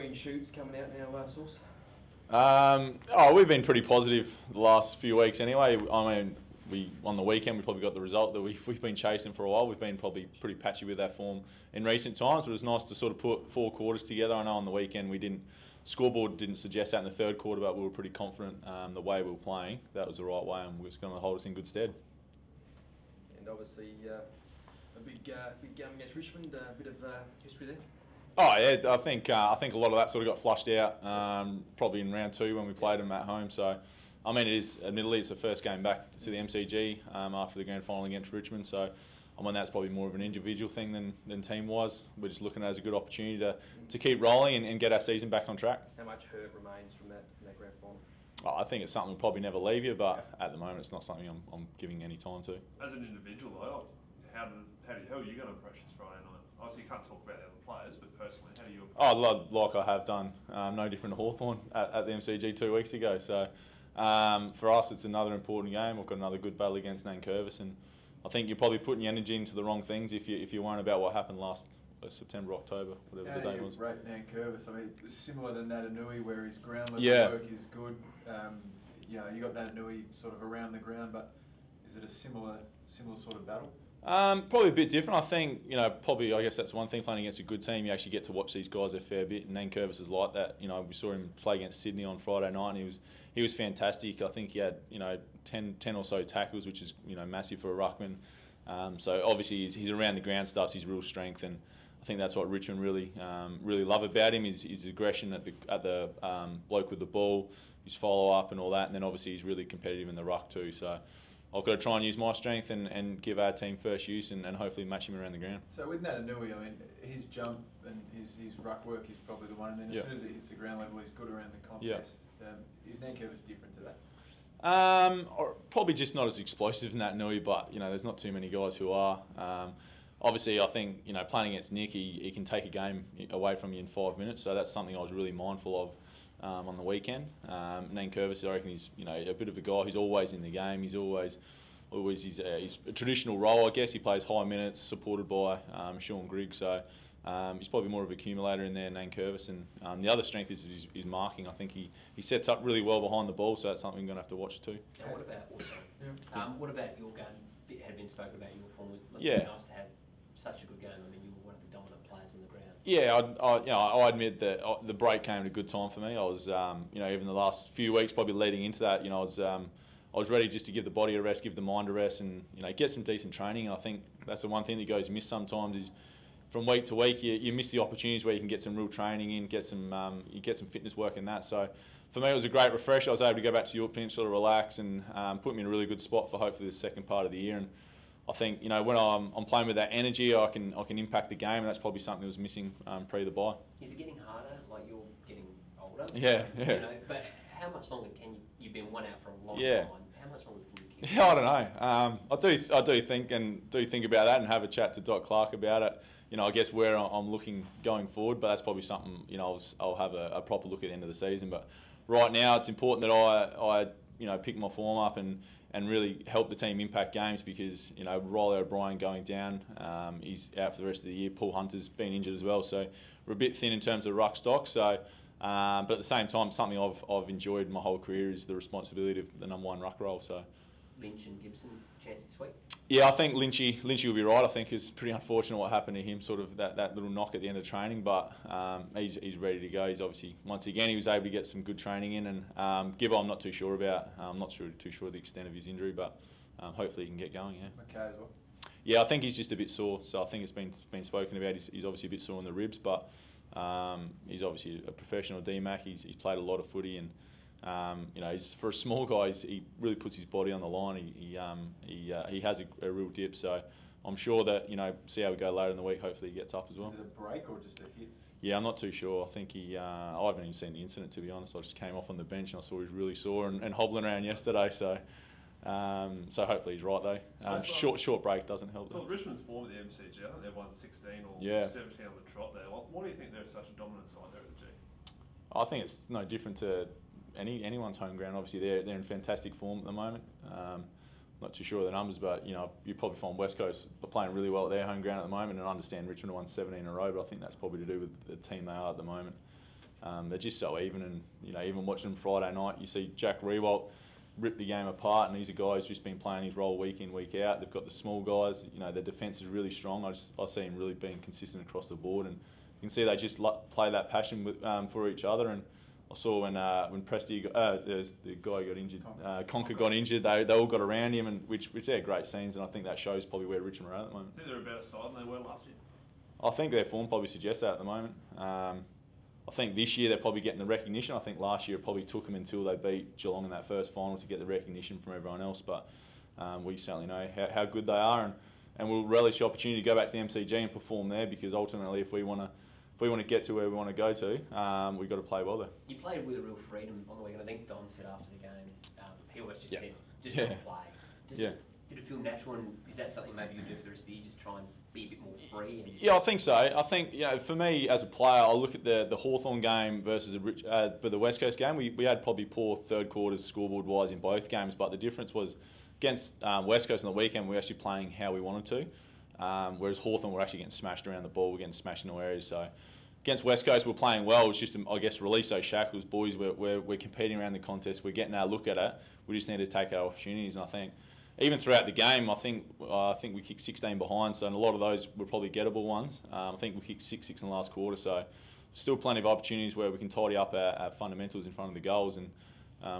green shoots coming out now, Source? We've been pretty positive the last few weeks anyway. I mean, on the weekend we probably got the result that we've been chasing for a while. We've been probably pretty patchy with our form in recent times, but it's nice to sort of put 4 quarters together. I know on the weekend scoreboard didn't suggest that in the third quarter, but we were pretty confident the way we were playing. That was the right way and was going to hold us in good stead. And obviously a big game against Richmond, a bit of history there. Oh yeah, I think a lot of that sort of got flushed out probably in round 2 when we played them at home. So, I mean, admittedly it's the first game back to the MCG after the grand final against Richmond. So, I mean that's probably more of an individual thing than team-wise. We're just looking at it as a good opportunity to keep rolling and get our season back on track. How much hurt remains from that grand final? Oh, I think it's something we'll probably never leave you, but at the moment it's not something I'm giving any time to. As an individual though, how are you going to approach this Friday night? Obviously you can't talk about the other players, but personally, how do you approach it? Like I have done, no different to Hawthorn at the MCG 2 weeks ago. So for us, it's another important game. We've got another good battle against Nankervis, and I think you're probably putting your energy into the wrong things if you worry about what happened last September, October, whatever the day was. Rate Nankervis. I mean, similar to Natanui, where his ground level work is good. You got Natanui sort of around the ground, but is it a similar sort of battle? Probably a bit different. I think, I guess that's one thing, playing against a good team, you actually get to watch these guys a fair bit, and Nankervis is like that. We saw him play against Sydney on Friday night, and he was fantastic. I think he had, 10 or so tackles, which is, massive for a ruckman. So obviously he's around the ground stuff's his real strength, and I think that's what Richmond really love about him, his aggression at the bloke with the ball, his follow-up and all that, and then obviously he's really competitive in the ruck too. So I've got to try and use my strength and give our team first use and hopefully match him around the ground. So with Natanui, I mean, his jump and his ruck work is probably the one, and then as soon as it hits the ground level, he's good around the contest. Is Nankervis different to that? Or probably just not as explosive in Natanui, but there's not too many guys who are. Obviously, I think playing against Nick, he can take a game away from you in 5 minutes, so that's something I was really mindful of. On the weekend, Nankervis, I reckon he's a bit of a guy who's always in the game. He's always his traditional role, I guess. He plays high minutes, supported by Sean Grigg. So he's probably more of an accumulator in there, Nankervis. And the other strength is his marking. I think he sets up really well behind the ball, so that's something we're going to have to watch too. And what about what about your game? It had been spoken about your form. It must be nice to have such a good game. I mean, you were one of the dominant players on the ground. Yeah, I admit that the break came at a good time for me. I was, even the last few weeks, probably leading into that, I was ready just to give the body a rest, give the mind a rest, and get some decent training. And I think that's the one thing that goes missed sometimes is from week to week you miss the opportunities where you can get some real training in, get some fitness work in that. So for me, it was a great refresh. I was able to go back to York Peninsula, relax, and put me in a really good spot for hopefully the second part of the year. And I think when I'm playing with that energy, I can impact the game, and that's probably something that was missing pre the bye. Is it getting harder? Like you're getting older? Yeah. But how much longer can you? You've been one out for a long time. How much longer can you keep? Yeah, I don't know. I do think about that and have a chat to Doc Clark about it. I guess where I'm looking going forward, but that's probably something I'll have a proper look at the end of the season. But right now, it's important that I pick my form up and really help the team impact games because, Riley O'Brien going down, he's out for the rest of the year. Paul Hunter's been injured as well, so we're a bit thin in terms of ruck stock. So, but at the same time, something I've enjoyed my whole career is the responsibility of the #1 ruck role. So, Lynch and Gibson, chance this week? Yeah, I think Lynchy will be right. I think it's pretty unfortunate what happened to him, sort of that little knock at the end of training, but he's ready to go. He's obviously, once again, he was able to get some good training in, and Gibbo I'm not too sure about. I'm not too sure of the extent of his injury, but hopefully he can get going, yeah. McKay as well? Yeah, I think he's just a bit sore, so I think it's been spoken about. He's obviously a bit sore in the ribs, but he's obviously a professional DMAC. He's played a lot of footy, and he's, for a small guy, he really puts his body on the line. He has a real dip, so I'm sure that see how we go later in the week. Hopefully he gets up as well. Is it a break or just a hit? Yeah, I'm not too sure. I think I haven't even seen the incident, to be honest. I just came off on the bench and I saw he was really sore and hobbling around yesterday. So hopefully he's right though. Short break doesn't help. So Richmond's form at the MCG, I think they've won 16 or 17 on the trot there. Why do you think they're such a dominant side there at the G? I think it's no different to anyone's home ground. Obviously, they're in fantastic form at the moment. Not too sure of the numbers, but you probably find West Coast are playing really well at their home ground at the moment. And I understand Richmond won 17 in a row, but I think that's probably to do with the team they are at the moment. they're just so even. And even watching them Friday night, you see Jack Rewalt rip the game apart, and he's a guy who's just been playing his role week in, week out. They've got the small guys. Their defence is really strong. I see him really being consistent across the board, and you can see they just play that passion with, for each other. And I saw when Presty, the guy got injured, Conker got injured, they all got around him, and which they're great scenes, and I think that shows probably where Richmond are at the moment. I think they're a better side than they were last year. I think their form probably suggests that at the moment. I think this year they're probably getting the recognition. I think last year it probably took them until they beat Geelong in that first final to get the recognition from everyone else. But we certainly know how good they are, and we'll relish the opportunity to go back to the MCG and perform there, because ultimately, if we want to get to where we want to go to, we've got to play well there. You played with a real freedom on the weekend. I think Don said after the game, he always just said, just Yeah. want to play. Did it feel natural, and is that something maybe you do for the rest of the year, just try and be a bit more free? Yeah, I think so. I think, for me as a player, I look at the Hawthorn game versus the West Coast game. We had probably poor third quarters scoreboard-wise in both games, but the difference was against West Coast on the weekend, we were actually playing how we wanted to, whereas Hawthorn were actually getting smashed around the ball, we're getting smashed in all areas. So against West Coast, we're playing well. It's just, I guess, release those shackles, boys. We're competing around the contest. We're getting our look at it. We just need to take our opportunities, and I think even throughout the game, I think we kicked 16 behind, so a lot of those were probably gettable ones. I think we kicked 6 in the last quarter, so still plenty of opportunities where we can tidy up our fundamentals in front of the goals, and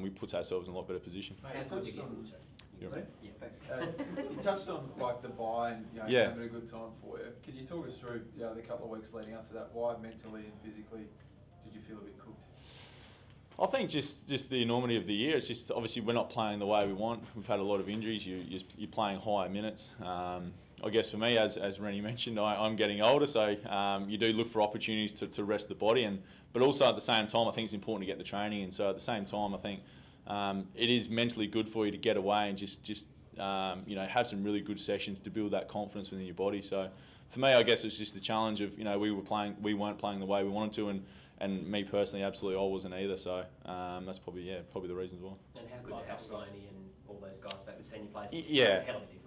we put ourselves in a lot better position. How good you get? Thanks. You touched on the bye and having a good time for you. Can you talk us through the couple of weeks leading up to that? Why mentally and physically did you feel a bit cooked? I think just the enormity of the year. It's just obviously we're not playing the way we want. We've had a lot of injuries. You're playing higher minutes. I guess for me, as Rennie mentioned, I'm getting older, so you do look for opportunities to rest the body, but also at the same time, I think it's important to get the training in. So at the same time, I think it is mentally good for you to get away and just have some really good sessions to build that confidence within your body. So for me, I guess it's just the challenge of we weren't playing the way we wanted to, and me personally, absolutely, I wasn't either. So that's probably the reasons why. And how good to have Sloaney and all those guys back, the senior players? Yeah. It's a hell of a difference.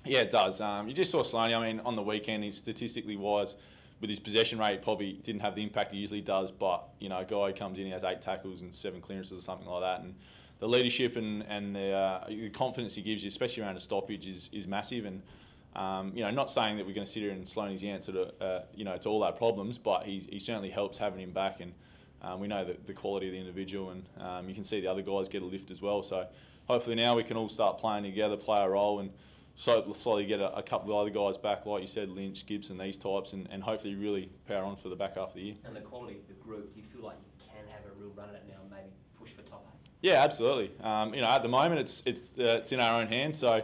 Yeah, it does. You just saw Sloaney. I mean, on the weekend, he statistically wise, with his possession rate, probably didn't have the impact he usually does. But a guy comes in, he has 8 tackles and 7 clearances or something like that, and the leadership and the confidence he gives you, especially around a stoppage, is massive. And not saying that we're going to sit here and Sloaney's the answer to all our problems, but he certainly helps having him back, and we know the quality of the individual, and you can see the other guys get a lift as well. So hopefully now we can all start playing together, play a role, and slowly get a couple of other guys back, like you said, Lynch, Gibson, these types, and hopefully really power on for the back half of the year. And the quality of the group, do you feel like you can have a real run at it now and maybe push for top 8? Yeah, absolutely. At the moment it's in our own hands, so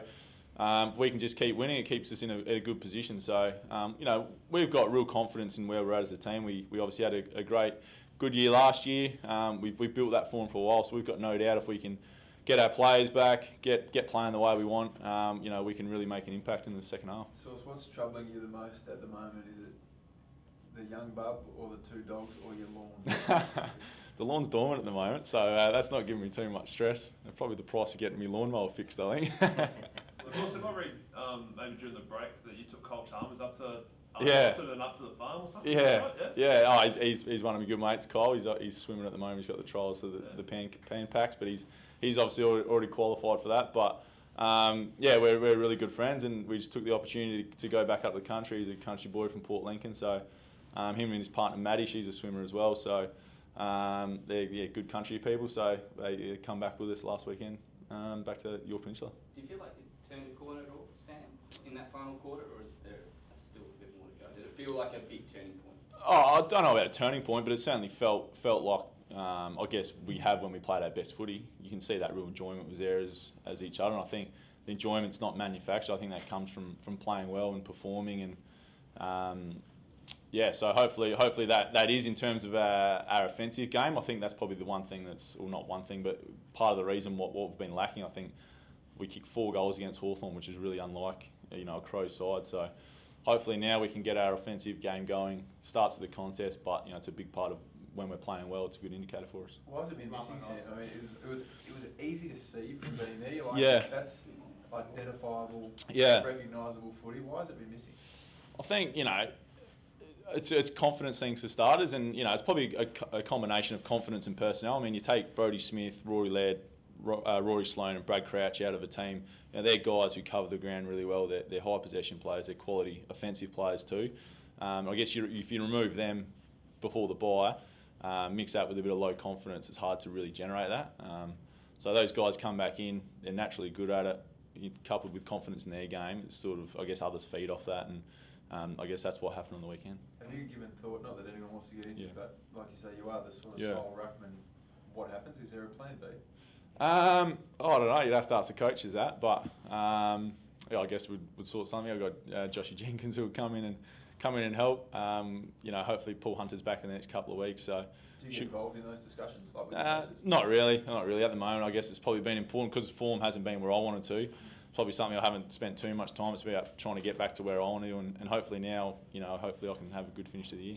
if we can just keep winning, it keeps us in a good position. So we've got real confidence in where we're at as a team. We obviously had a good year last year. We've built that form for a while, so we've got no doubt if we can get our players back, get playing the way we want, we can really make an impact in the second half. So what's troubling you the most at the moment? Is it the young bub or the 2 dogs or your lawn? The lawn's dormant at the moment, so that's not giving me too much stress. Probably the price of getting my lawnmower fixed, I think. Of course, if I read maybe during the break that you took Cole Chalmers up to and up to the farm or something. Yeah, right? yeah. Oh, he's one of my good mates, Cole. He's swimming at the moment. He's got the trials for the pan packs, but he's obviously already qualified for that. But we're really good friends, and we just took the opportunity to go back up to the country. He's a country boy from Port Lincoln, so him and his partner Maddie, she's a swimmer as well. So they're good country people. So they come back with us last weekend, back to York Peninsula. Do you feel like you turned the corner at all, Sam, in that final quarter, or is there still a bit more to go? Did it feel like a big turning point? Oh, I don't know about a turning point, but it certainly felt like I guess we have when we played our best footy. You can see that real enjoyment was there as each other, and I think the enjoyment's not manufactured. I think that comes from playing well and performing, and so hopefully that is in terms of our offensive game. I think that's probably the one thing not one thing, but part of the reason what we've been lacking. I think we kicked 4 goals against Hawthorn, which is really unlike a Crows side. So hopefully now we can get our offensive game going. Starts with the contest, but it's a big part of when we're playing well. It's a good indicator for us. Why has it been missing, Sam? I mean, it was easy to see from being there. That's identifiable, recognisable footy. Why has it been missing? I think It's confidence things for starters, and it's probably a combination of confidence and personnel. I mean, you take Brodie Smith, Rory Laird, Rory Sloane, and Brad Crouch out of a team. They're guys who cover the ground really well. They're high possession players. They're quality offensive players too. I guess if you remove them before the bye, mix that with a bit of low confidence, it's hard to really generate that. So those guys come back in. They're naturally good at it. Coupled with confidence in their game, it's sort of, I guess, others feed off that, and I guess that's what happened on the weekend. Have you given thought, not that anyone wants to get injured, but like you say, you are the sort of Yeah. sole ruckman. What happens? Is there a plan B? I don't know. You'd have to ask the coaches that, but I guess we'd sort something. I've got Joshy Jenkins who will come in and help. Hopefully Paul Hunter's back in the next couple of weeks. So Do you get involved in those discussions? Like with the coaches? not really at the moment. I guess it's probably been important because form hasn't been where I wanted to. Probably something I haven't spent too much time. It's about trying to get back to where I want to, and hopefully now, hopefully I can have a good finish to the year.